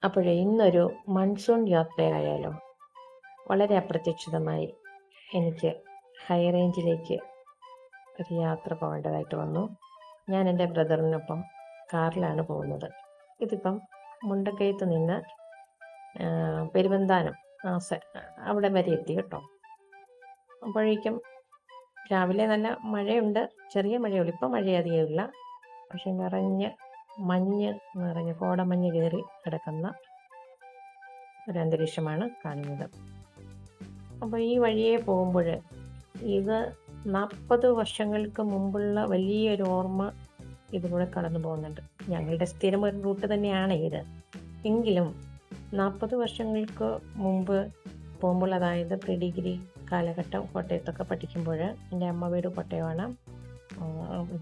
അപ്പോഴേ ഇന്നൊരു മൺസൂൺ യാത്രയായാലോ? വളരെ അപ്രതീക്ഷിതമായി എനിക്ക് ഹൈ റേഞ്ചിലേക്ക് ഒരു യാത്ര പോകേണ്ടതായിട്ട് വന്നു. ഞാൻ എൻ്റെ ബ്രദറിനൊപ്പം കാറിലാണ് പോകുന്നത്. ഇതിപ്പം മുണ്ടക്കയത്ത് നിന്ന് പെരുവന്താനം അവിടെ വരെ എത്തി കേട്ടോ. അപ്പോഴേക്കും രാവിലെ നല്ല മഴയുണ്ട്, ചെറിയ മഴയുള്ളൂ. ഇപ്പം മഴയധികമില്ല, പക്ഷെ നിറഞ്ഞ് കോടമഞ്ഞ് കയറി കിടക്കുന്ന ഒരു അന്തരീക്ഷമാണ് കാണുന്നത്. അപ്പോൾ ഈ വഴിയെ പോകുമ്പോൾ ഇത് 40 വർഷങ്ങൾക്ക് മുമ്പുള്ള വലിയൊരു ഓർമ്മ ഇതിലൂടെ കടന്നു പോകുന്നുണ്ട്. ഞങ്ങളുടെ സ്ഥിരം ഒരു റൂട്ട് തന്നെയാണ് ഇത്. എങ്കിലും 40 വർഷങ്ങൾക്ക് മുമ്പ് പോകുമ്പോൾ, അതായത് പ്രീ ഡിഗ്രി കാലഘട്ടം കോട്ടയത്തൊക്കെ പഠിക്കുമ്പോൾ, എൻ്റെ അമ്മ വീട് കോട്ടയമാണ്,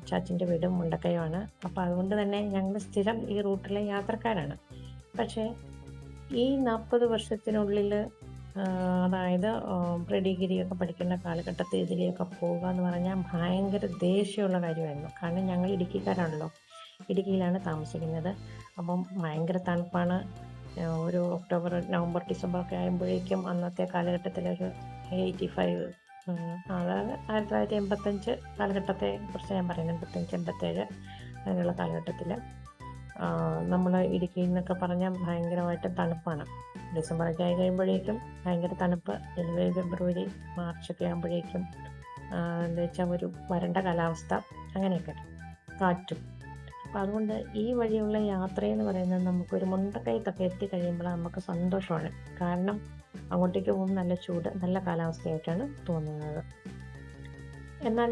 ചാച്ചൻ്റെ വീടും മുണ്ടക്കയമാണ്. അപ്പോൾ അതുകൊണ്ട് തന്നെ ഞങ്ങൾ സ്ഥിരം ഈ റൂട്ടിലെ യാത്രക്കാരാണ്. പക്ഷേ ഈ 40 വർഷത്തിനുള്ളിൽ, അതായത് പ്രീ ഡിഗ്രി ഒക്കെ പഠിക്കുന്ന കാലഘട്ടത്തിൽ ഇതിലേക്ക് പോകുക എന്ന് പറഞ്ഞാൽ ഭയങ്കര ദേഷ്യമുള്ള കാര്യമായിരുന്നു. കാരണം ഞങ്ങൾ ഇടുക്കിക്കാരാണല്ലോ, ഇടുക്കിയിലാണ് താമസിക്കുന്നത്. അപ്പം ഭയങ്കര തണുപ്പാണ്. ഒരു ഒക്ടോബർ, നവംബർ, ഡിസംബർ ഒക്കെ ആകുമ്പോഴേക്കും അന്നത്തെ കാലഘട്ടത്തിലൊരു 85, അതായത് 1985 കാലഘട്ടത്തെ കുറിച്ച് ഞാൻ പറയുന്നത്, 85, 87 അങ്ങനെയുള്ള കാലഘട്ടത്തിൽ നമ്മൾ ഇടുക്കിയിൽ നിന്നൊക്കെ പറഞ്ഞാൽ ഭയങ്കരമായിട്ട് തണുപ്പാണ്. ഡിസംബറൊക്കെ ആയി കഴിയുമ്പോഴേക്കും ഭയങ്കര തണുപ്പ്. ജനുവരി, ഫെബ്രുവരി, മാർച്ചൊക്കെ ആകുമ്പോഴേക്കും എന്താ വെച്ചാൽ ഒരു വരണ്ട കാലാവസ്ഥ, അങ്ങനെയൊക്കെ, കാറ്റും. അപ്പം അതുകൊണ്ട് ഈ വഴിയുള്ള യാത്രയെന്ന് പറയുന്നത് നമുക്കൊരു മുണ്ടക്കയത്തൊക്കെ എത്തിക്കഴിയുമ്പോൾ നമുക്ക് സന്തോഷമാണ്. കാരണം അങ്ങോട്ടേക്ക് പോകുമ്പോൾ നല്ല ചൂട്, നല്ല കാലാവസ്ഥയായിട്ടാണ് തോന്നുന്നത്. എന്നാൽ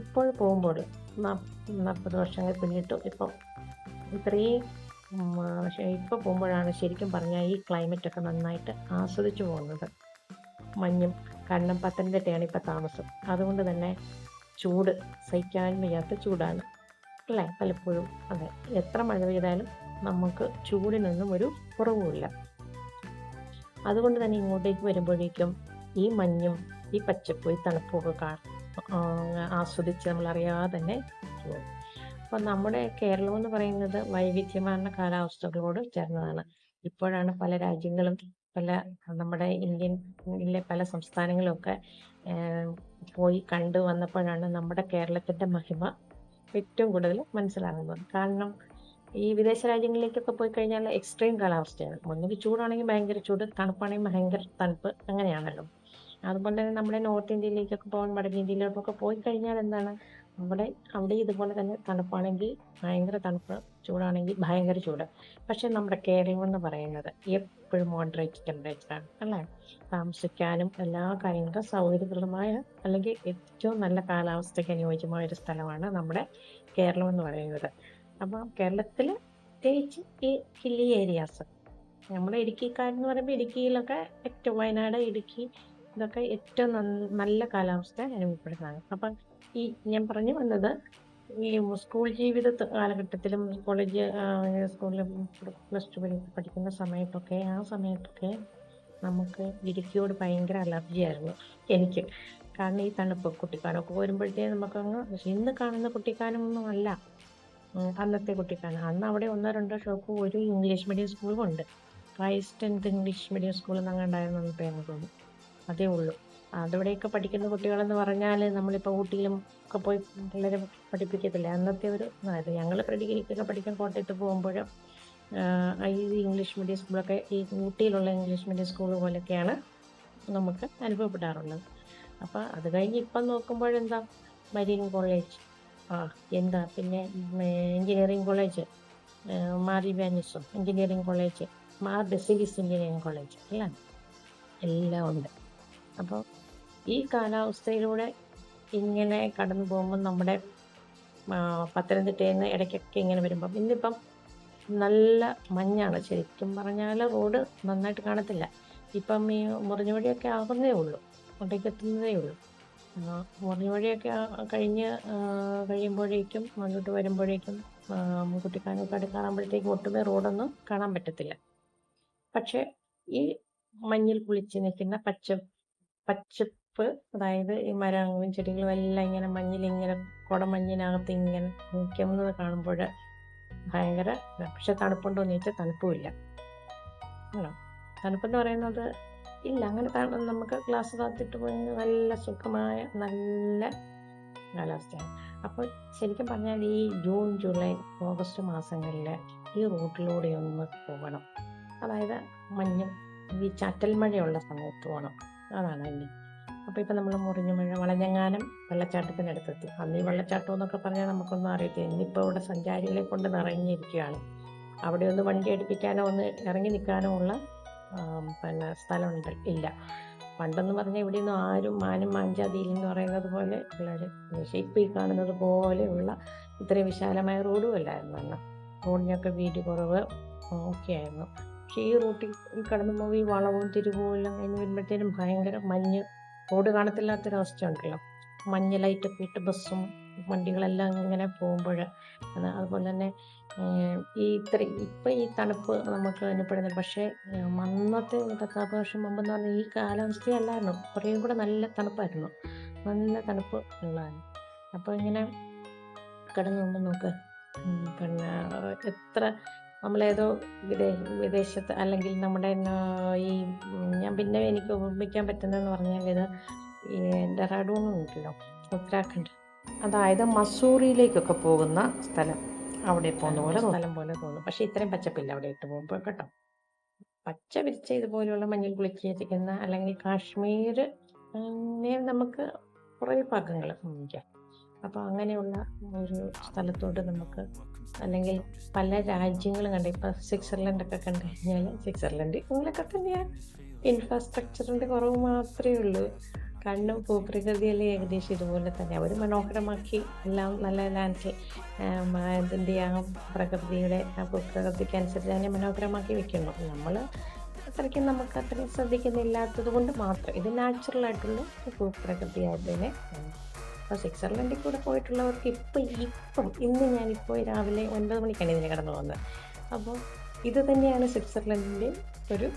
ഇപ്പോൾ പോകുമ്പോൾ 40 വർഷങ്ങൾ പിന്നിട്ടു. ഇപ്പോൾ പോകുമ്പോഴാണ് ശരിക്കും പറഞ്ഞാൽ ഈ ക്ലൈമറ്റൊക്കെ നന്നായിട്ട് ആസ്വദിച്ചു പോകുന്നത്. മഞ്ഞും, കാരണം പത്തനംതിട്ടയാണ് ഇപ്പോൾ താമസം. അതുകൊണ്ട് തന്നെ ചൂട് സഹിക്കാൻ വയ്യാത്ത ചൂടാണ് അല്ലേ പലപ്പോഴും. അതെ, എത്ര മഴ പെയ്താലും നമുക്ക് ചൂടിനൊന്നും ഒരു കുറവുമില്ല. അതുകൊണ്ട് തന്നെ ഇങ്ങോട്ടേക്ക് വരുമ്പോഴേക്കും ഈ മഞ്ഞും ഈ പച്ചപ്പും ഈ തണുപ്പൊക്കെ ആസ്വദിച്ച് നമ്മളറിയാതെ തന്നെ പോകും. അപ്പം നമ്മുടെ കേരളം എന്ന് പറയുന്നത് വൈവിധ്യമാർന്ന കാലാവസ്ഥകളോട് ചേർന്നതാണ്. ഇപ്പോഴാണ് പല രാജ്യങ്ങളും, നമ്മുടെ ഇന്ത്യയിലെ പല സംസ്ഥാനങ്ങളുമൊക്കെ പോയി കണ്ടു വന്നപ്പോഴാണ് നമ്മുടെ കേരളത്തിൻ്റെ മഹിമ ഏറ്റവും കൂടുതൽ മനസ്സിലാകുന്നത്. കാരണം ഈ വിദേശ രാജ്യങ്ങളിലേക്കൊക്കെ പോയി കഴിഞ്ഞാൽ എക്സ്ട്രീം കാലാവസ്ഥയാണ്. ഒന്നുകിൽ ചൂടാണെങ്കിൽ ഭയങ്കര ചൂട്, തണുപ്പാണെങ്കിൽ ഭയങ്കര തണുപ്പ്, അങ്ങനെയാണല്ലോ. അതുപോലെ തന്നെ നമ്മുടെ നോർത്ത് ഇന്ത്യയിലേക്കൊക്കെ പോകാൻ, വടക്കേ ഇന്ത്യയിലേക്കൊക്കെ പോയി കഴിഞ്ഞാൽ എന്താണ്, അവിടെ ഇതുപോലെ തന്നെ തണുപ്പാണെങ്കിൽ ഭയങ്കര തണുപ്പ്, ചൂടാണെങ്കിൽ ഭയങ്കര ചൂട്. പക്ഷെ നമ്മുടെ കേരളം എന്ന് പറയുന്നത് എപ്പോഴും മോഡറേറ്റ് ടെമ്പറേച്ചറാണ് അല്ലേ. താമസിക്കാനും എല്ലാ കാര്യങ്ങൾക്കും സൗകര്യപ്രദമായ, അല്ലെങ്കിൽ ഏറ്റവും നല്ല കാലാവസ്ഥയ്ക്ക് അനുയോജ്യമായ ഒരു സ്ഥലമാണ് നമ്മുടെ കേരളം എന്ന് പറയുന്നത്. അപ്പം കേരളത്തിൽ പ്രത്യേകിച്ച് ഈ ഹില്ലി ഏരിയാസ്, നമ്മുടെ ഇടുക്കിക്കാരെന്ന് പറയുമ്പോൾ ഇടുക്കിയിലൊക്കെ ഏറ്റവും, വയനാട്, ഇടുക്കി, ഇതൊക്കെ ഏറ്റവും നല്ല കാലാവസ്ഥ അനുഭവപ്പെടുന്നതാണ്. അപ്പം ഈ ഞാൻ പറഞ്ഞു വന്നത്, ഈ സ്കൂൾ ജീവിത കാലഘട്ടത്തിലും സ്കൂളിലും പ്ലസ് ടു പഠിക്കുന്ന സമയത്തൊക്കെ നമുക്ക് ഇടുക്കിയോട് ഭയങ്കര അലർജിയായിരുന്നു എനിക്ക്. കാരണം ഈ തണുപ്പ്, കുട്ടിക്കാനമൊക്കെ വരുമ്പോഴത്തേക്ക് നമുക്കങ്ങ്, ഇന്ന് കാണുന്ന കുട്ടിക്കാനമൊന്നും അല്ല അന്നത്തെ കുട്ടിക്കാനം. അന്ന് അവിടെ 1-2 ഷോപ്പ്, ഒരു ഇംഗ്ലീഷ് മീഡിയം സ്കൂളും ഉണ്ട്. ക്രൈസ്റ്റ് ഇംഗ്ലീഷ് മീഡിയം സ്കൂൾ എന്നങ്ങണ്ടായിരുന്നു എന്ന് തോന്നുന്നു, അതേ ഉള്ളൂ. അതിവിടെയൊക്കെ പഠിക്കുന്ന കുട്ടികളെന്ന് പറഞ്ഞാൽ നമ്മളിപ്പോൾ ഊട്ടിയിലും ഒക്കെ പോയി പിള്ളേരെ പഠിപ്പിക്കത്തില്ലേ, അന്നത്തെ ഒരു അതായത് ഞങ്ങൾ ഡിഗ്രിക്കൊക്കെ പഠിക്കാൻ കോട്ടയത്ത് പോകുമ്പോൾ ഈ ഇംഗ്ലീഷ് മീഡിയം സ്കൂളൊക്കെ ഈ ഊട്ടിയിലുള്ള ഇംഗ്ലീഷ് മീഡിയം സ്കൂൾ പോലെയൊക്കെയാണ് നമുക്ക് അനുഭവപ്പെടാറുള്ളത്. അപ്പോൾ അത് കഴിഞ്ഞ് ഇപ്പം നോക്കുമ്പോഴെന്താ, മരീൻ കോളേജ്, എന്താ പിന്നെ engineering college, Mar Ivanios engineering college, Mar Baselius engineering college, എല്ലാം ഉണ്ട്. അപ്പോൾ ഈ കാലാവസ്ഥയിലൂടെ ഇങ്ങനെ കടന്നു പോകുമ്പോൾ നമ്മുടെ പത്തനംതിട്ടയിൽ നിന്ന് ഇടയ്ക്കൊക്കെ ഇങ്ങനെ വരുമ്പം, ഇന്നിപ്പം നല്ല മഞ്ഞാണ്. ശരിക്കും പറഞ്ഞാൽ റോഡ് നന്നായിട്ട് കാണത്തില്ല. ഇപ്പം ഈ മുറിഞ്ഞ വഴിയൊക്കെ ആകുന്നേ ഉള്ളൂ, അങ്ങോട്ടേക്ക് എത്തുന്നതേ ഉള്ളൂ. മുറിഞ്ഞ വഴിയൊക്കെ കഴിയുമ്പോഴേക്കും, മുന്നോട്ട് വരുമ്പോഴേക്കും, കുട്ടിക്കാനൊക്കെ അടുക്കാറാകുമ്പോഴത്തേക്കും ഒട്ടുമേ റോഡൊന്നും കാണാൻ പറ്റത്തില്ല. പക്ഷെ ഈ മഞ്ഞിൽ കുളിച്ച് നിൽക്കുന്ന പച്ചപ്പ്, അതായത് ഈ മരങ്ങളും ചെടികളും എല്ലാം ഇങ്ങനെ മഞ്ഞിലിങ്ങനെ, കുടമഞ്ഞിനകത്ത് ഇങ്ങനെ നിൽക്കുന്നത് കാണുമ്പോൾ ഭയങ്കര പക്ഷെ തണുപ്പുണ്ടോ എന്ന് ചോദിച്ചാൽ തണുപ്പുമില്ല. ആണോ? തണുപ്പെന്ന് പറയുന്നത് ഇല്ല. അങ്ങനെ നമുക്ക് ഗ്ലാസ് താത്തിട്ട് പോയി നല്ല സുഖമായ നല്ല കാലാവസ്ഥയാണ്. അപ്പോൾ ശരിക്കും പറഞ്ഞാൽ ഈ ജൂൺ, ജൂലൈ, ഓഗസ്റ്റ് മാസങ്ങളിൽ ഈ റൂട്ടിലൂടെ ഒന്ന് പോകണം. അതായത് മഞ്ഞും ഈ ചാറ്റൽ മഴയുള്ള സമയത്ത് പോകണം. അതാണ് ഇനി. അപ്പോൾ ഇപ്പം നമ്മൾ മുറിഞ്ഞുമഴ വളഞ്ഞെങ്ങാനം വെള്ളച്ചാട്ടത്തിനടുത്തെത്തി. അന്ന് ഈ വെള്ളച്ചാട്ടം എന്നൊക്കെ പറഞ്ഞാൽ നമുക്കൊന്നും അറിയത്തില്ല. ഇന്നിപ്പോൾ ഇവിടെ സഞ്ചാരികളെ കൊണ്ട് നിറഞ്ഞിരിക്കുകയാണ്. അവിടെ ഒന്ന് വണ്ടി അടുപ്പിക്കാനോ ഒന്ന് ഇറങ്ങി നിൽക്കാനോ ഉള്ള സ്ഥലമുണ്ട് ഇല്ല. പണ്ടെന്ന് പറഞ്ഞാൽ ഇവിടെയൊന്നും ആരും മാനും മാഞ്ചാതിയിലെന്ന് പറയുന്നത് പോലെ പിള്ളേർ ഇപ്പം ഈ കാണുന്നത് പോലെയുള്ള ഇത്രയും വിശാലമായ റോഡും അല്ലായിരുന്നു അന്ന്. റോഡിനൊക്കെ വീതി കുറവ് ഒക്കെയായിരുന്നു. പക്ഷേ ഈ റൂട്ടിൽ കടന്നു പോകുമ്പോൾ ഈ വളവും തിരിവും എല്ലാം കഴിഞ്ഞ് വരുമ്പോഴത്തേനും ഭയങ്കര മഞ്ഞ്, റോഡ് കാണത്തില്ലാത്തൊരവസ്ഥ ഉണ്ടല്ലോ. മഞ്ഞ് ലൈറ്റൊക്കെ ഇട്ട് ബസ്സും വണ്ടികളെല്ലാം ഇങ്ങനെ പോകുമ്പോൾ അതുപോലെ തന്നെ ഇപ്പം ഈ തണുപ്പ് നമുക്ക് അനുഭവപ്പെടുന്നില്ല. പക്ഷേ അന്നത്തെ 10-40 വർഷം മുമ്പെന്ന് പറഞ്ഞാൽ ഈ കാലാവസ്ഥയല്ലായിരുന്നു, കുറേയും കൂടെ നല്ല തണുപ്പായിരുന്നു, നല്ല തണുപ്പ് ഉള്ളതാണ്. അപ്പോൾ ഇങ്ങനെ കടന്നു പോകുമ്പോൾ നമുക്ക് പിന്നെ എത്ര നമ്മളേതോ വിദേശത്ത് അല്ലെങ്കിൽ നമ്മുടെ ഈ എനിക്ക് ഓർമ്മിക്കാൻ പറ്റുന്നതെന്ന് പറഞ്ഞാൽ ഇത് ഈ ഡെറാഡൂൺ ഉണ്ടല്ലോ, ഉത്തരാഖണ്ഡ്, അതായത് മസൂറിയിലേക്കൊക്കെ പോകുന്ന സ്ഥലം, അവിടെ പോകുന്ന പോലെ സ്ഥലം പോലെ തോന്നും. പക്ഷേ ഇത്രയും പച്ചപ്പില്ല അവിടെ ഇട്ട് പോകുമ്പോൾ കേട്ടോ. പച്ച വിരിച്ച ഇതുപോലെയുള്ള മഞ്ഞിൽ കുളിച്ചിരിക്കുന്ന അല്ലെങ്കിൽ കാശ്മീർ നമുക്ക് കുറേ ഭാഗങ്ങൾ ഉപയോഗിക്കാം. അപ്പോൾ അങ്ങനെയുള്ള ഒരു സ്ഥലത്തോട്ട് നമുക്ക്, അല്ലെങ്കിൽ പല രാജ്യങ്ങളും കണ്ട്, ഇപ്പം സ്വിറ്റ്സർലൻഡൊക്കെ കണ്ടു കഴിഞ്ഞാൽ സ്വിറ്റ്സർലൻഡ് ഇങ്ങനെയൊക്കെ തന്നെയാണ്. ഇൻഫ്രാസ്ട്രക്ചറിൻ്റെ കുറവ് മാത്രമേ ഉള്ളൂ. കണ്ണും ഭൂപ്രകൃതിയെല്ലാം ഏകദേശം ഇതുപോലെ തന്നെ അവർ മനോഹരമാക്കി എല്ലാം നല്ല ഇതിൻ്റെ ആ പ്രകൃതിയുടെ ഭൂപ്രകൃതിക്കനുസരിച്ച് അതിനെ മനോഹരമാക്കി വെക്കുന്നു. നമ്മൾ അത്രയ്ക്കും നമുക്ക് അത്രയും ശ്രദ്ധിക്കുന്നില്ലാത്തത് കൊണ്ട് മാത്രം ഇത് നാച്ചുറലായിട്ടുള്ള ഭൂപ്രകൃതിയായതിനെ. അപ്പോൾ സ്വിറ്റ്സർലൻഡിൽ കൂടെ പോയിട്ടുള്ളവർക്ക് ഇപ്പം ഇന്ന് ഞാനിപ്പോൾ രാവിലെ 9 മണിക്കാണ് ഇതിനെ കടന്നു പോകുന്നത്. അപ്പോൾ ഇത് തന്നെയാണ് സ്വിറ്റ്സർലൻഡിൻ്റെ ഒരു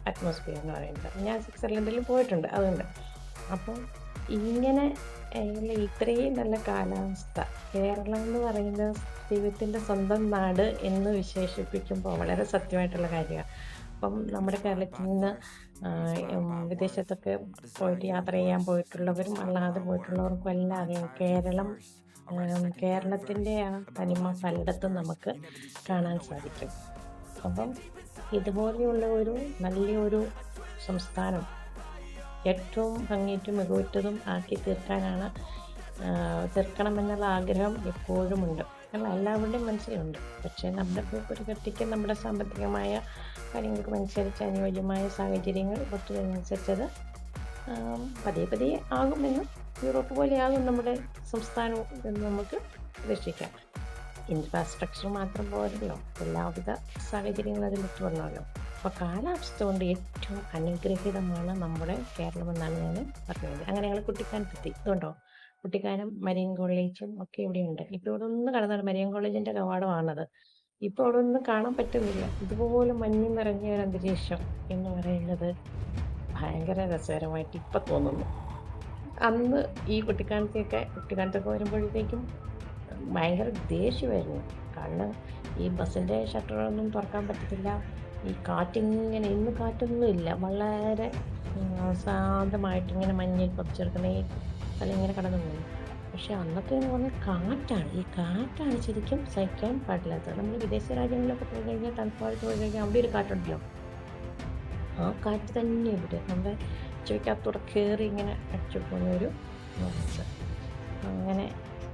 അറ്റ്മോസ്ഫിയർ എന്ന് പറയുന്നത്. ഞാൻ സ്വിറ്റ്സർലൻഡിൽ പോയിട്ടുണ്ട്, അതുകൊണ്ട്. അപ്പോൾ ഇങ്ങനെ ഇത്രയും നല്ല കാലാവസ്ഥ, കേരളം എന്ന് പറയുന്ന ദൈവത്തിൻ്റെ സ്വന്തം നാട് എന്ന് വിശേഷിപ്പിക്കുമ്പോൾ വളരെ സത്യമായിട്ടുള്ള കാര്യമാണ്. അപ്പം നമ്മുടെ കേരളത്തിൽ നിന്ന് വിദേശത്തൊക്കെ പോയിട്ട് യാത്ര ചെയ്യാൻ പോയിട്ടുള്ളവരും അല്ലാതെ പോയിട്ടുള്ളവർക്കും എല്ലാം അറിയാം, കേരളത്തിൻ്റെ ആ തനിമ പലയിടത്തും നമുക്ക് കാണാൻ സാധിക്കും. അപ്പം ഇതുപോലെയുള്ള ഒരു നല്ലൊരു സംസ്ഥാനം ഏറ്റവും ഭംഗിയേറ്റവും മികവുറ്റതും ആക്കി തീർക്കണമെന്നുള്ള ആഗ്രഹം എപ്പോഴുമുണ്ട്, എല്ലാവരുടെയും മനസ്സിലുണ്ട്. പക്ഷേ നമ്മുടെ ഭൂപ്രകൃതിക്ക് നമ്മുടെ സാമ്പത്തികമായ കാര്യങ്ങൾക്കും അനുസരിച്ച് അനുയോജ്യമായ സാഹചര്യങ്ങൾ ഒത്തുവരുന്നതനുസരിച്ചത് പതിയെ ആകുമെന്നും യൂറോപ്പ് പോലെയാകും നമ്മുടെ സംസ്ഥാനവും എന്ന് നമുക്ക് പ്രതീക്ഷിക്കാം. ഇൻഫ്രാസ്ട്രക്ചർ മാത്രം പോരല്ലോ, എല്ലാവിധ സാഹചര്യങ്ങളും അതിലൊത്തു വരണമല്ലോ. അപ്പോൾ കാലാവസ്ഥ കൊണ്ട് ഏറ്റവും അനുഗ്രഹീതമാണ് നമ്മുടെ കേരളം എന്നാണ് ഞാൻ പറഞ്ഞത്. അങ്ങനെ ഞങ്ങൾ കുട്ടിക്കാനത്തെത്തി. ഇതുകൊണ്ടോ, കുട്ടിക്കാനം മരിയൻ കോളേജും ഒക്കെ ഇവിടെയുണ്ട്. ഇപ്പോൾ ഇവിടെ ഒന്ന് കടന്നാണ് മരിയൻ കോളേജിൻ്റെ കവാടമാണത്. ഇപ്പോൾ അവിടെ ഒന്നും കാണാൻ പറ്റുന്നില്ല. ഇതുപോലെ മഞ്ഞ് നിറഞ്ഞ ഒരു അന്തരീക്ഷം എന്ന് പറയുന്നത് ഭയങ്കര രസകരമായിട്ട് ഇപ്പം തോന്നുന്നു. അന്ന് ഈ കുട്ടിക്കാനത്തൊക്കെ വരുമ്പോഴത്തേക്കും ഭയങ്കര ദേഷ്യമായിരുന്നു. കാരണം ഈ ബസ്സിൻ്റെ ഷട്ടറൊന്നും തുറക്കാൻ പറ്റത്തില്ല. ഈ കാറ്റിങ്ങനെ, ഇന്ന് കാറ്റൊന്നും ഇല്ല, വളരെ ശാന്തമായിട്ടിങ്ങനെ മഞ്ഞിൽ പതിച്ചെടുക്കുന്ന ഈ സ്ഥലം ഇങ്ങനെ കടന്നു പോകുന്നു. പക്ഷെ അന്നൊക്കെ എന്ന് പറഞ്ഞാൽ കാറ്റാണ്. ഈ കാറ്റാണ് ശരിക്കും സഹിക്കാൻ പാടില്ലാത്തത്. നമ്മൾ വിദേശ രാജ്യങ്ങളിലൊക്കെ പോയി കഴിഞ്ഞാൽ, തണുപ്പായിട്ട് പോയി കഴിഞ്ഞാൽ അവിടെ ഒരു കാറ്റുണ്ടല്ലോ, ആ കാറ്റ് തന്നെ ഇവിടെ നമ്മുടെ ചെവിക്കകത്തൂടെ കയറി ഇങ്ങനെ അടിച്ചു പോകുന്നൊരു മനസ്സ്. അങ്ങനെ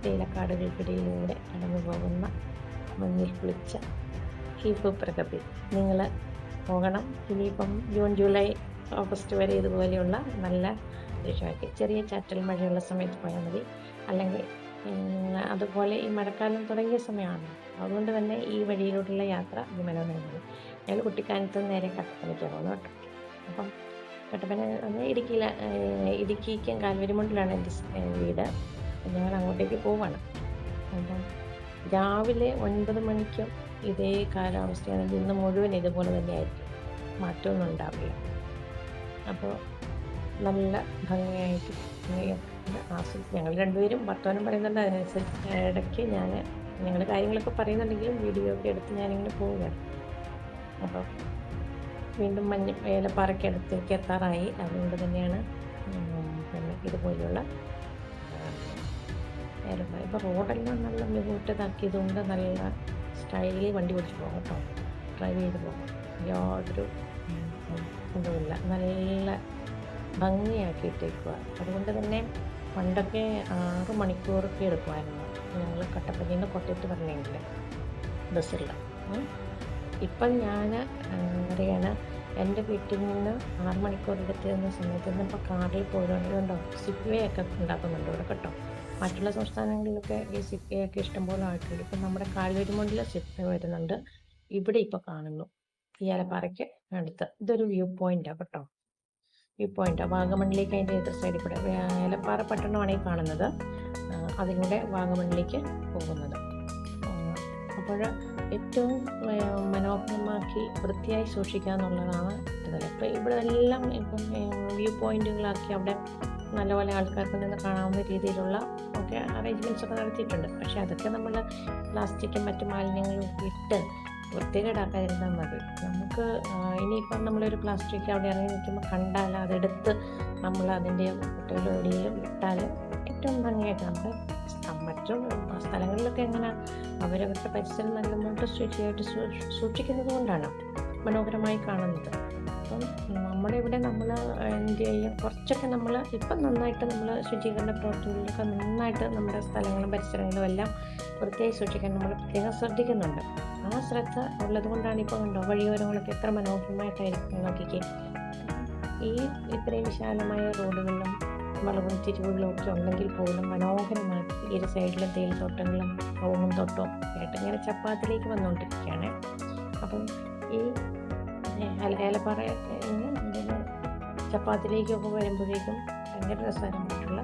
തേയിലക്കാടുകൾക്കിടയിലൂടെ കടന്നു പോകുന്ന മഞ്ഞിൽ കുളിച്ച ഈ ഭൂപ്രകൃതി നിങ്ങൾ പോകണം. ഇനിയിപ്പം ജൂൺ, ജൂലൈ, ഓഗസ്റ്റ് വരെ ഇതുപോലെയുള്ള നല്ല ദേശമാക്കി ചെറിയ ചാറ്റൽ മഴയുള്ള സമയത്ത് പോയാൽ മതി. അല്ലെങ്കിൽ അതുപോലെ ഈ മഴക്കാലം തുടങ്ങിയ സമയമാണ്, അതുകൊണ്ട് തന്നെ ഈ വഴിയിലോട്ടുള്ള യാത്ര മനോഹരമാണ്. ഞങ്ങൾ കുട്ടിക്കാനത്ത് നേരെ കട്ടപ്പനയ്ക്കാണ് പോകുന്നത് കേട്ടോ. അപ്പം കട്ടപ്പന ഇടുക്കിക്കും കാൽവരിമുണ്ടിലാണ് എൻ്റെ വീട്. ഞങ്ങൾ അങ്ങോട്ടേക്ക് പോവാണ്. അപ്പം രാവിലെ 9 മണിക്കും ഇതേ കാലാവസ്ഥയാണെങ്കിൽ ഇന്ന് മുഴുവൻ ഇതുപോലെ തന്നെയായിരിക്കും, മാറ്റമൊന്നും ഉണ്ടാവില്ല. അപ്പോൾ നല്ല ഭംഗിയായിട്ട് ആസ്വദിച്ച് ഞങ്ങൾ രണ്ടുപേരും വർത്തമാനം പറയുന്നുണ്ട്. അതിനനുസരിച്ച് ഇടയ്ക്ക് ഞാൻ ഞങ്ങൾ കാര്യങ്ങളൊക്കെ പറയുന്നുണ്ടെങ്കിലും വീഡിയോ ഒക്കെ എടുത്ത് ഞാനിങ്ങനെ പോവുകയാണ്. അപ്പം വീണ്ടും ഏലപ്പാറയ്ക്ക് അടുത്തേക്ക് എത്താറായി. അതുകൊണ്ട് തന്നെയാണ് പിന്നെ ഇതുപോലെയുള്ള ഏലപ്പാറ. ഇപ്പോൾ റോഡെല്ലാം നല്ല മികവുറ്റതാക്കിയതുകൊണ്ട് നല്ല സ്റ്റൈലിൽ വണ്ടി ഓടിച്ച് പോകാം കേട്ടോ. ഡ്രൈവ് ചെയ്ത് പോകാം, യാതൊരു ഇതുമില്ല, നല്ല ഭംഗിയാക്കിയിട്ടേക്കുക. അതുകൊണ്ട് തന്നെ പണ്ടൊക്കെ 6 മണിക്കൂറൊക്കെ എടുക്കുമായിരുന്നു ഞങ്ങൾ കട്ടപ്പനയിൽ നിന്ന് കോട്ടയത്ത് വരണമെങ്കിൽ ബസ്സിൽ. ഇപ്പം ഞാൻ അറിയാണ്, എൻ്റെ വീട്ടിൽ നിന്ന് 6 മണിക്കൂർ എടുത്തിരുന്ന സമയത്ത് ഇന്നിപ്പോൾ കാറിൽ പോരുന്നുണ്ടോ സിപ്പ് വേ ഒക്കെ ഉണ്ടാക്കുന്നുണ്ട് ഇവിടെ കേട്ടോ. മറ്റുള്ള സംസ്ഥാനങ്ങളിലൊക്കെ ഈ സിപ്പ് വേ ഒക്കെ ഇഷ്ടംപോലെ ആയിട്ടുണ്ട്. ഇപ്പം നമ്മുടെ കാൽവരിമുണ്ടിൽ സിപ്പ് വേ വരുന്നുണ്ട്. ഇവിടെ ഇപ്പോൾ കാണുന്നു ഈ ഏലപ്പാറയ്ക്ക് അടുത്ത്. ഇതൊരു വ്യൂ പോയിൻ്റാണ് കേട്ടോ. വ്യൂ പോയിൻ്റാണ് വാഗമണ്ണിലേക്ക്, അതിൻ്റെ എതിർ സൈഡിൽ കൂടെ ഏലപ്പാറ പട്ടണമാണ് ഈ കാണുന്നത്. അതിലൂടെ വാഗമണ്ണിലേക്ക് പോകുന്നത്. അപ്പോൾ ഏറ്റവും മനോഹരമാക്കി വൃത്തിയായി സൂക്ഷിക്കുക എന്നുള്ളതാണ് ഇതുതന്നെ. ഇപ്പോൾ ഇവിടെ എല്ലാം ഇപ്പം വ്യൂ പോയിന്റുകളാക്കി അവിടെ നല്ലപോലെ ആൾക്കാർക്ക് നിന്ന് കാണാവുന്ന രീതിയിലുള്ള ഒക്കെ അറേഞ്ച്മെൻറ്റ്സ് ഒക്കെ നടത്തിയിട്ടുണ്ട്. പക്ഷേ അതൊക്കെ നമ്മൾ പ്ലാസ്റ്റിക്കും മറ്റു മാലിന്യങ്ങളും ഇട്ട് വൃത്തികേടാക്കാതിരുന്നാൽ മതി. നമുക്ക് ഇനിയിപ്പം നമ്മളൊരു പ്ലാസ്റ്റിക് അവിടെ ഇറങ്ങി നിൽക്കുമ്പോൾ കണ്ടാൽ അതെടുത്ത് നമ്മൾ അതിൻ്റെ കുട്ടികളോടിയും ഇട്ടാൽ ഏറ്റവും ഭംഗിയായിട്ട് നമ്മുടെ മറ്റു സ്ഥലങ്ങളിലൊക്കെ എങ്ങനെ അവരവരുടെ പരിസരം നല്ലതായിട്ട് ശുചിയായിട്ട് സൂക്ഷിക്കുന്നത് കൊണ്ടാണ് മനോഹരമായി കാണുന്നത്. അപ്പം നമ്മുടെ ഇവിടെ നമ്മൾ എന്ത് ചെയ്യും, കുറച്ചൊക്കെ നമ്മൾ ഇപ്പം നന്നായിട്ട് നമ്മൾ ശുചീകരണ പ്രവർത്തനങ്ങളിലൊക്കെ നന്നായിട്ട് നമ്മുടെ സ്ഥലങ്ങളും പരിസരങ്ങളും എല്ലാം വൃത്തിയായി സൂക്ഷിക്കാൻ നമ്മൾ പ്രത്യേകം ശ്രദ്ധിക്കുന്നുണ്ട്. ആ ശ്രദ്ധ ഉള്ളത് കൊണ്ടാണ് ഇപ്പോൾ കണ്ടോ വഴിയോരങ്ങളൊക്കെ എത്ര മനോഹരമായിട്ടായിരിക്കും. നോക്കിക്കേ, ഈ ഇത്രയും വിശാലമായ റോഡുകളിലും വളവും തിരിവുകളും ഒക്കെ ഉണ്ടെങ്കിൽ പോലും മനോഹരമാക്കി ഇരു സൈഡിലും തേയിലത്തോട്ടങ്ങളും റോമും തോട്ടവും ആയിട്ട് ഇങ്ങനെ ചപ്പാത്തിലേക്ക് വന്നുകൊണ്ടിരിക്കുകയാണ്. അപ്പം ഈ ഏലപ്പാറ ചപ്പാത്തിലേക്കൊക്കെ വരുമ്പോഴേക്കും ഭയങ്കര രസകരമായിട്ടുള്ള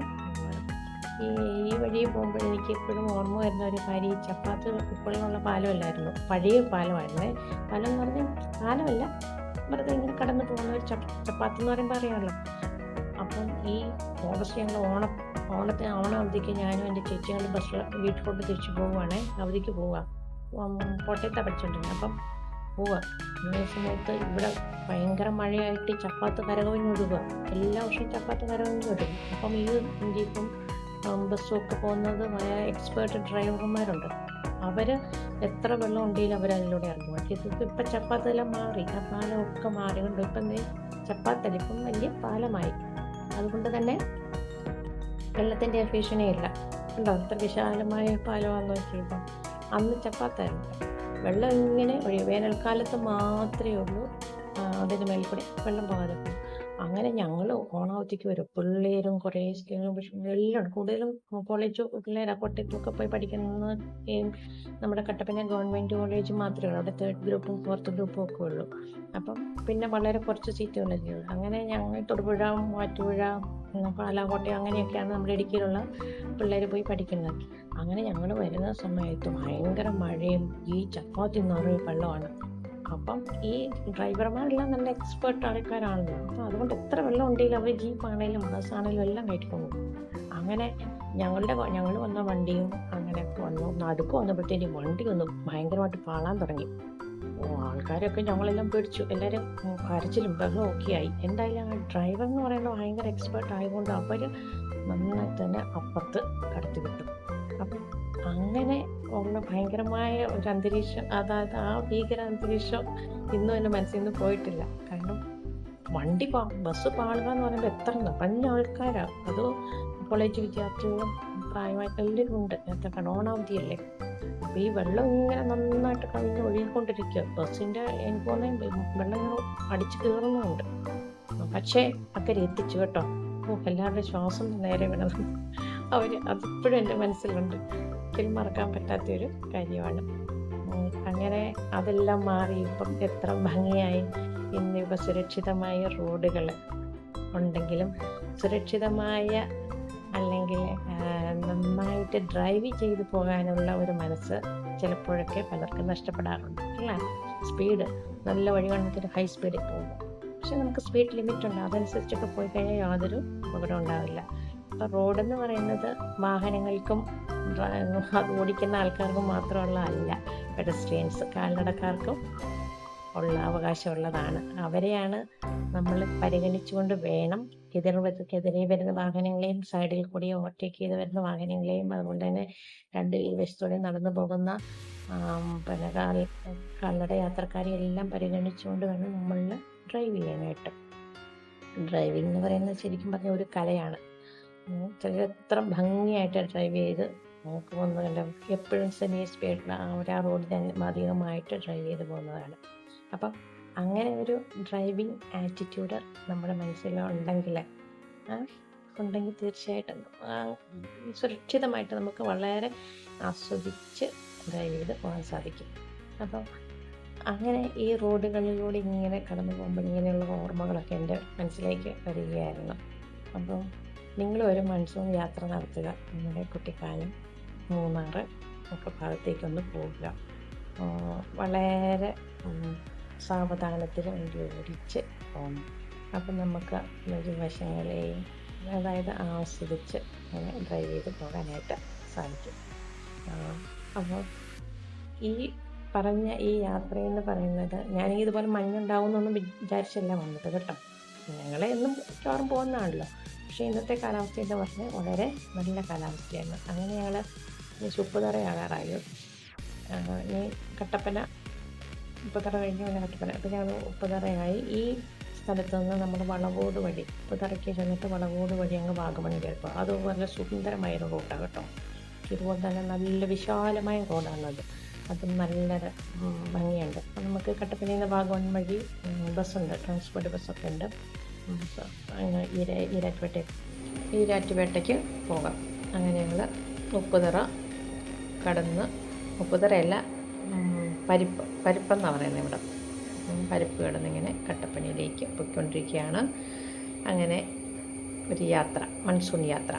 ഈ വഴി പോകുമ്പോൾ എനിക്ക് എപ്പോഴും ഓർമ്മ വരുന്ന ഒരു കാര്യം, ഈ ചപ്പാത്ത് ഇപ്പോഴുള്ള പാലമല്ലായിരുന്നു, പഴയ പാലമായിരുന്നേ. പാലം എന്ന് പറഞ്ഞാൽ പാലമല്ല, വെറുതെ ഇങ്ങനെ കടന്നു പോകുന്ന ഒരു ചപ്പാത്തി എന്ന് പറയുമ്പോൾ അറിയാമല്ലോ. അപ്പം ഈ ഓഗസ്റ്റ് ഞങ്ങൾ ഓണത്തിന് അവധിക്ക് ഞാനും എൻ്റെ ചേച്ചിയും കൊണ്ട് ബസ്സിൽ വീട്ടിലോട്ട് തിരിച്ചു പോവുകയാണേ. അവധിക്ക് പോവുക, കോട്ടയത്താണ് പഠിച്ചുകൊണ്ടിരുന്നത്. അപ്പം പോവുക ഈ സമയത്ത് ഇവിടെ ഭയങ്കര മഴയായിട്ട് ചപ്പാത്ത് കരകവിഞ്ഞ് ഒഴുകുക. എല്ലാ വർഷവും ചപ്പാത്ത് കരകവിഞ്ഞ് ഒഴുകും. അപ്പം ഈ ജീപ്പും ബസ്സും ഒക്കെ പോകുന്നത് എക്സ്പേർട്ട് ഡ്രൈവർമാരുണ്ട്. അവർ എത്ര വെള്ളം ഉണ്ടെങ്കിലും അവരതിലൂടെ ഇറങ്ങും. ഇതിപ്പോൾ ഇപ്പം ചപ്പാത്തെല്ലാം മാറി, ആ പാലമൊക്കെ മാറിയുണ്ട്. ഇപ്പം ചപ്പാത്തല്ല, ഇപ്പം വലിയ പാലമായി. അതുകൊണ്ട് തന്നെ വെള്ളത്തിൻ്റെ ഭീഷണിയില്ല. ഉണ്ടോ, അത്ര വിശാലമായ പാലമാണെന്ന് വെച്ചിപ്പം. അന്ന് ചപ്പാത്തായിരുന്നു. വെള്ളം ഇങ്ങനെ വേനൽക്കാലത്ത് മാത്രമേ ഉള്ളൂ അതിന് മേൽ കൂടെ വെള്ളം പോകാതെ. അങ്ങനെ ഞങ്ങൾ ഓണാവധിക്ക് വരും, പിള്ളേരും കുറേ എല്ലാം കൂടുതലും കോളേജ് പിള്ളേർ കോട്ടയത്തൊക്കെ പോയി പഠിക്കുന്നത് നമ്മുടെ കട്ടപ്പന ഗവൺമെൻറ് കോളേജ് മാത്രമേ ഉള്ളൂ. അവിടെ 3rd ഗ്രൂപ്പും 4th ഗ്രൂപ്പും ഒക്കെ ഉള്ളൂ. അപ്പം പിന്നെ വളരെ കുറച്ച് സീറ്റുകളല്ലേ ഉള്ളൂ. അങ്ങനെ ഞങ്ങൾ തൊടുപുഴ, മൂവാറ്റുപുഴ, പാലാകോട്ടയം അങ്ങനെയൊക്കെയാണ് നമ്മുടെ ഇടുക്കിയിലുള്ള പിള്ളേർ പോയി പഠിക്കുന്നത്. അങ്ങനെ ഞങ്ങൾ വരുന്ന സമയത്ത് ഭയങ്കര മഴയും ഈ ചപ്പാത്തി നിറയെ വെള്ളമാണ്. അപ്പം ഈ ഡ്രൈവർമാരെല്ലാം നല്ല എക്സ്പേർട്ട് ആൾക്കാരാണല്ലോ. അപ്പം അതുകൊണ്ട് എത്ര വെള്ളം ഉണ്ടെങ്കിലും അവർ ജീപ്പാണേലും ബസ്സാണേലും എല്ലാം കയറ്റിക്കൊണ്ടു. അങ്ങനെ ഞങ്ങൾ വന്ന വണ്ടിയും അങ്ങനെ വന്നു. നടുക്ക് വന്നപ്പോഴത്തേക്കും വണ്ടി ഒന്ന് ഭയങ്കരമായിട്ട് പാളാൻ തുടങ്ങി. ആൾക്കാരൊക്കെ ഞങ്ങളെല്ലാം പേടിച്ചു. എല്ലാവരും കരച്ചിലും ബഹളവും ഒക്കെ ആയി. എന്തായാലും ആ ഡ്രൈവർ എന്ന് പറയുന്നത് ഭയങ്കര എക്സ്പേർട്ട് ആയതുകൊണ്ട് അവർ നന്നായി തന്നെ അപ്പുറത്ത് കടത്തി വിട്ടു. അപ്പം അങ്ങനെ ഉള്ള ഭയങ്കരമായ ഒരു അന്തരീക്ഷം, അതായത് ആ ഭീകര അന്തരീക്ഷം ഇന്നും എൻ്റെ മനസ്സിൽ നിന്ന് പോയിട്ടില്ല. കാരണം ബസ് പാളുക എന്ന് പറയുമ്പോൾ എത്ര നിറഞ്ഞ ആൾക്കാരാണ്. അത് കോളേജ് വിദ്യാർത്ഥികളും പ്രായമായ എല്ലാവരും ഉണ്ട്. നേരത്തെ ഓണാവധിയല്ലേ. അപ്പോൾ ഈ വെള്ളം ഇങ്ങനെ നന്നായിട്ട് കവിഞ്ഞ് ഒഴുകിക്കൊണ്ടിരിക്കുക. ബസ്സിൻ്റെ എനിക്ക് തോന്നുന്നത് വെള്ളം ഇങ്ങനെ അടിച്ച് കയറുന്നുമുണ്ട്. പക്ഷേ അക്കരെ എത്തിച്ചു കേട്ടോ. എല്ലാവരുടെ ശ്വാസം നേരെ വീണത് അതിപ്പോഴും എൻ്റെ മനസ്സിലുണ്ട്. ഒരിക്കലും മറക്കാൻ പറ്റാത്തൊരു കാര്യമാണ്. അങ്ങനെ അതെല്ലാം മാറി ഇപ്പം എത്ര ഭംഗിയായി ഇന്നിപ്പോൾ സുരക്ഷിതമായ റോഡുകൾ ഉണ്ടെങ്കിലും സുരക്ഷിതമായ അല്ലെങ്കിൽ നന്നായിട്ട് ഡ്രൈവ് ചെയ്ത് പോകാനുള്ള ഒരു മനസ്സ് ചിലപ്പോഴൊക്കെ പലർക്കും നഷ്ടപ്പെടാറുണ്ട് അല്ലേ. സ്പീഡ് നല്ല വഴി കണ്ടിട്ട് ഹൈ സ്പീഡിൽ പോകും. പക്ഷെ നമുക്ക് സ്പീഡ് ലിമിറ്റ് ഉണ്ട്, അതനുസരിച്ചൊക്കെ പോയി കഴിഞ്ഞാൽ യാതൊരു അപകടം ഉണ്ടാവില്ല. അപ്പോൾ റോഡെന്ന് പറയുന്നത് വാഹനങ്ങൾക്കും അത് ഓടിക്കുന്ന ആൾക്കാർക്ക് മാത്രമുള്ളതല്ല, പെഡസ്ട്രിയൻസ് കാൽനടക്കാർക്കും ഉള്ള അവകാശമുള്ളതാണ്. അവരെയാണ് നമ്മൾ പരിഗണിച്ചുകൊണ്ട് വേണം എതിരെ വരുന്ന വാഹനങ്ങളെയും സൈഡിൽ കൂടി ഓവർടേക്ക് ചെയ്ത് വരുന്ന വാഹനങ്ങളെയും അതുപോലെ തന്നെ രണ്ട് ഇരുവശത്തോടെ നടന്നു പോകുന്ന പിന്നെ കാൽനട യാത്രക്കാരെ എല്ലാം പരിഗണിച്ചുകൊണ്ട് വേണം നമ്മൾ ഡ്രൈവ് ചെയ്യാനായിട്ട്. ഡ്രൈവിംഗ് എന്ന് പറയുന്നത് ശരിക്കും പറഞ്ഞാൽ ഒരു കലയാണ്. ചിലർ എത്ര ഭംഗിയായിട്ട് ഡ്രൈവ് ചെയ്ത് പോകുന്നുണ്ട്, എപ്പോഴും സെമി സ്പീഡിൽ ആ റോഡിന് അധികമായിട്ട് ഡ്രൈവ് ചെയ്ത് പോകുന്നതാണ്. അപ്പം അങ്ങനെ ഒരു ഡ്രൈവിംഗ് ആറ്റിറ്റ്യൂഡ് നമ്മുടെ മനസ്സിലുണ്ടെങ്കിൽ തീർച്ചയായിട്ടും സുരക്ഷിതമായിട്ട് നമുക്ക് വളരെ ആസ്വദിച്ച് ഡ്രൈവ് ചെയ്ത് പോകാൻ സാധിക്കും. അപ്പം അങ്ങനെ ഈ റോഡുകളിലൂടെ ഇങ്ങനെ കടന്നു പോകുമ്പോൾ ഇങ്ങനെയുള്ള ഓർമ്മകളൊക്കെ എൻ്റെ മനസ്സിലേക്ക് വരികയായിരുന്നു. അപ്പം നിങ്ങളൊരു മൺസൂൺ യാത്ര നടത്തുക, നിങ്ങളുടെ കുട്ടിക്കാനം, മൂന്നാർ ഒക്കെ ഭാഗത്തേക്കൊന്ന് പോവുക. വളരെ സാവധാനത്തിൽ വണ്ടി ഓടിച്ച് പോകണം. അപ്പം നമുക്ക് ഇരുവശങ്ങളെയും അതായത് ആസ്വദിച്ച് അങ്ങനെ ഡ്രൈവ് ചെയ്ത് പോകാനായിട്ട് സാധിക്കും. അപ്പോൾ ഈ പറഞ്ഞ ഈ യാത്രയെന്ന് പറയുന്നത് ഞാൻ ഇതുപോലെ മഞ്ഞുണ്ടാവുമെന്നൊന്നും വിചാരിച്ചല്ല വന്നത് കേട്ടോ. ഞങ്ങൾ എന്നും മിക്കവാറും പോകുന്നതാണല്ലോ. പക്ഷേ ഇന്നത്തെ കാലാവസ്ഥ എന്ന് പറഞ്ഞാൽ വളരെ നല്ല കാലാവസ്ഥയായിരുന്നു. അങ്ങനെ ഞങ്ങൾ ഉപ്പുതറയാകാറായി. ഇനി കട്ടപ്പന, ഉപ്പുതറ കഴിഞ്ഞ് പിന്നെ കട്ടപ്പന. അപ്പോൾ ഞങ്ങൾ ഉപ്പുതറയായി. ഈ സ്ഥലത്ത് നിന്ന് നമ്മൾ വളവോട് വഴി ഉപ്പുതറയ്ക്ക് ചെന്നിട്ട് വളവോട് വഴി അങ്ങ് വാഗമൺ കയറുമ്പോൾ അതുപോലെ സുന്ദരമായൊരു റോഡാണ് കേട്ടോ. ഇതുപോലെ തന്നെ നല്ല വിശാലമായ റോഡാണത്. അതും നല്ലൊരു ഭംഗിയുണ്ട്. അപ്പം നമുക്ക് കട്ടപ്പനയിൽ നിന്ന് വാഗമൺ വഴി ബസ്സുണ്ട്, ട്രാൻസ്പോർട്ട് ബസ്സൊക്കെ ഉണ്ട്. ഈരാറ്റുപേട്ടയ്ക്ക് പോകാം. അങ്ങനെ ഞങ്ങൾ ഉപ്പുതറ കടന്ന്, ഉപ്പുതറയല്ല പരിപ്പെന്നാണ് പറയുന്നത് ഇവിടെ, പരിപ്പ് കടന്നിങ്ങനെ കട്ടപ്പനയിലേക്ക് പോയിക്കൊണ്ടിരിക്കുകയാണ്. അങ്ങനെ ഒരു യാത്ര, മൺസൂൺ യാത്ര.